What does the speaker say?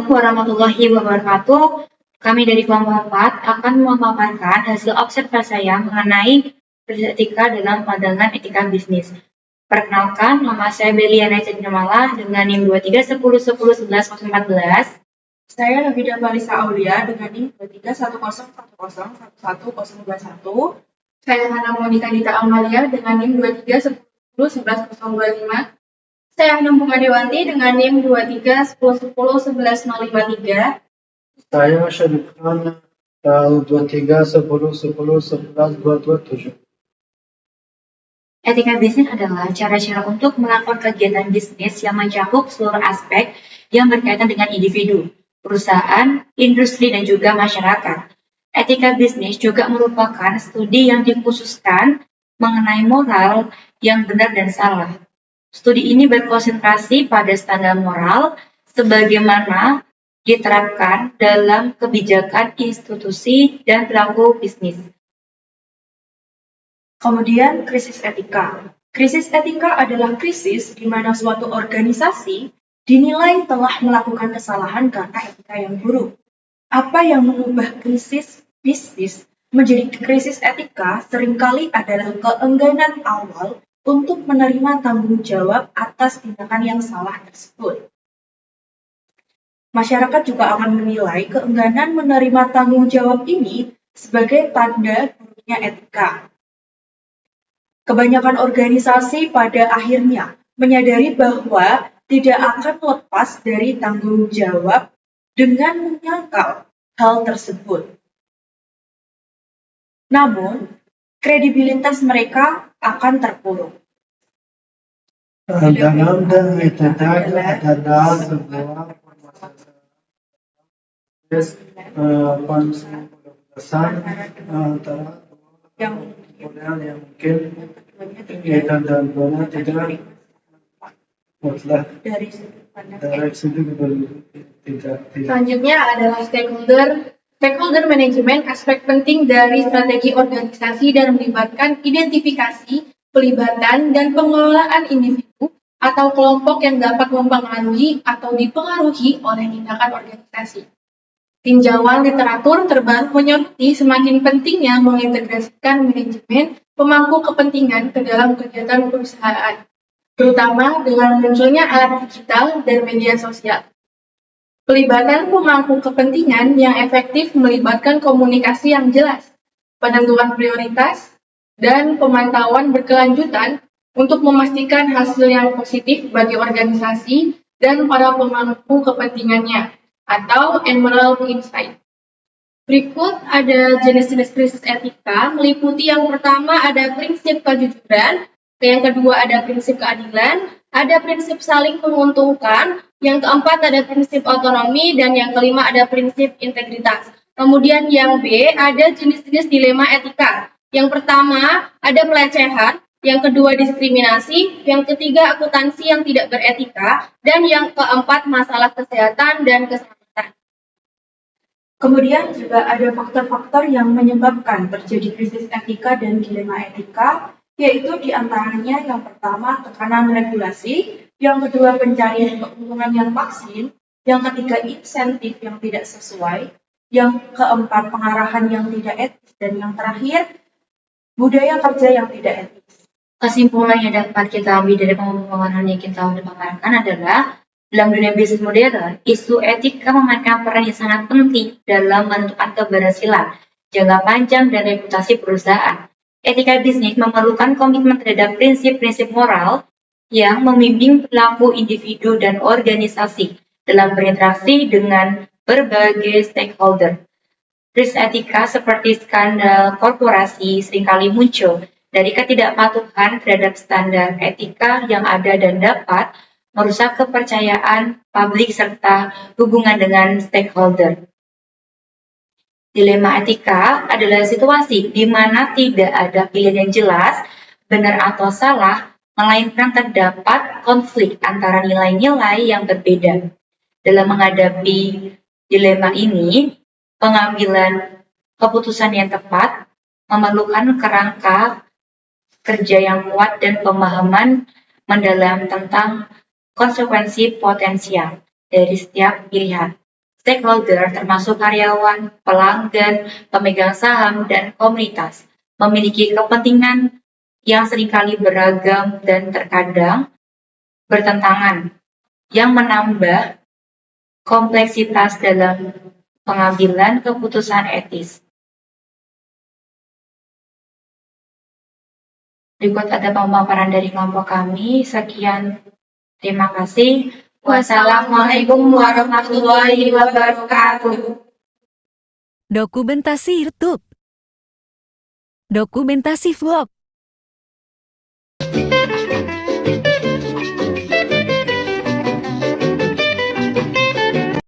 warahmatullahi wabarakatuh. Kami dari kelompok 4 akan memaparkan hasil observasi saya mengenai etika dalam pandangan etika bisnis. Perkenalkan, nama saya Beliana Cendramala dengan NIM 2310111114. Saya Nabida Balisa Aulia dengan NIM 2310101121. Saya Hana Monika Dita Amalia dengan NIM 2310111025. Saya Hana Dewanti dengan NIM 2310111053. Saya Syarif Khan 2310111127. Etika bisnis adalah cara-cara untuk melakukan kegiatan bisnis yang mencakup seluruh aspek yang berkaitan dengan individu, perusahaan, industri, dan juga masyarakat. Etika bisnis juga merupakan studi yang dikhususkan mengenai moral yang benar dan salah. Studi ini berkonsentrasi pada standar moral sebagaimana diterapkan dalam kebijakan institusi dan pelaku bisnis. Kemudian, krisis etika. Krisis etika adalah krisis di mana suatu organisasi dinilai telah melakukan kesalahan karena etika yang buruk. Apa yang mengubah krisis bisnis menjadi krisis etika seringkali adalah keengganan awal untuk menerima tanggung jawab atas tindakan yang salah tersebut. Masyarakat juga akan menilai keengganan menerima tanggung jawab ini sebagai tanda buruknya etika. Kebanyakan organisasi pada akhirnya menyadari bahwa tidak akan lepas dari tanggung jawab dengan menyangkal hal tersebut. Namun, kredibilitas mereka akan terpuruk. Dalam dan etika adalah sebuah perbatasan antara Yang yang mungkin etika dan benar tidak mutlak dari sudut pandang dari sudut tidak. Selanjutnya adalah stakeholder. Stakeholder manajemen aspek penting dari strategi organisasi dan melibatkan identifikasi, pelibatan, dan pengelolaan individu atau kelompok yang dapat mempengaruhi atau dipengaruhi oleh tindakan organisasi. Tinjauan literatur terbaru menyoroti semakin pentingnya mengintegrasikan manajemen pemangku kepentingan ke dalam kegiatan perusahaan, terutama dengan munculnya alat digital dan media sosial. Pelibatan pemangku kepentingan yang efektif melibatkan komunikasi yang jelas, penentuan prioritas, dan pemantauan berkelanjutan untuk memastikan hasil yang positif bagi organisasi dan para pemangku kepentingannya, atau Emerald Insight. Berikut ada jenis-jenis krisis etika, meliputi yang pertama ada prinsip kejujuran, yang kedua ada prinsip keadilan, ada prinsip saling menguntungkan, yang keempat ada prinsip otonomi, dan yang kelima ada prinsip integritas. Kemudian yang B ada jenis-jenis dilema etika. Yang pertama ada pelecehan, yang kedua diskriminasi, yang ketiga akuntansi yang tidak beretika, dan yang keempat masalah kesehatan dan keselamatan. Kemudian juga ada faktor-faktor yang menyebabkan terjadi krisis etika dan dilema etika, yaitu diantaranya yang pertama tekanan regulasi, yang kedua pencarian keuntungan yang maksimal, yang ketiga insentif yang tidak sesuai, yang keempat pengarahan yang tidak etis, dan yang terakhir budaya kerja yang tidak etis. Kesimpulan yang dapat kita ambil dari pemaparan yang kita sudah paparkan adalah dalam dunia bisnis modern, isu etika memainkan peran yang sangat penting dalam menentukan keberhasilan, jangka panjang, dan reputasi perusahaan. Etika bisnis memerlukan komitmen terhadap prinsip-prinsip moral yang membimbing perilaku individu dan organisasi dalam berinteraksi dengan berbagai stakeholder. Krisis etika seperti skandal korporasi seringkali muncul dari ketidakpatuhan terhadap standar etika yang ada dan dapat merusak kepercayaan publik serta hubungan dengan stakeholder. Dilema etika adalah situasi di mana tidak ada pilihan yang jelas, benar atau salah, melainkan terdapat konflik antara nilai-nilai yang berbeda. Dalam menghadapi dilema ini, pengambilan keputusan yang tepat memerlukan kerangka kerja yang kuat dan pemahaman mendalam tentang konsekuensi potensial dari setiap pilihan. stakeholder termasuk karyawan, pelanggan, pemegang saham, dan komunitas memiliki kepentingan yang seringkali beragam dan terkadang bertentangan, yang menambah kompleksitas dalam pengambilan keputusan etis. Berikut ada pemaparan dari kelompok kami. Sekian, terima kasih. Wassalamualaikum warahmatullahi wabarakatuh. Dokumentasi YouTube. Dokumentasi vlog.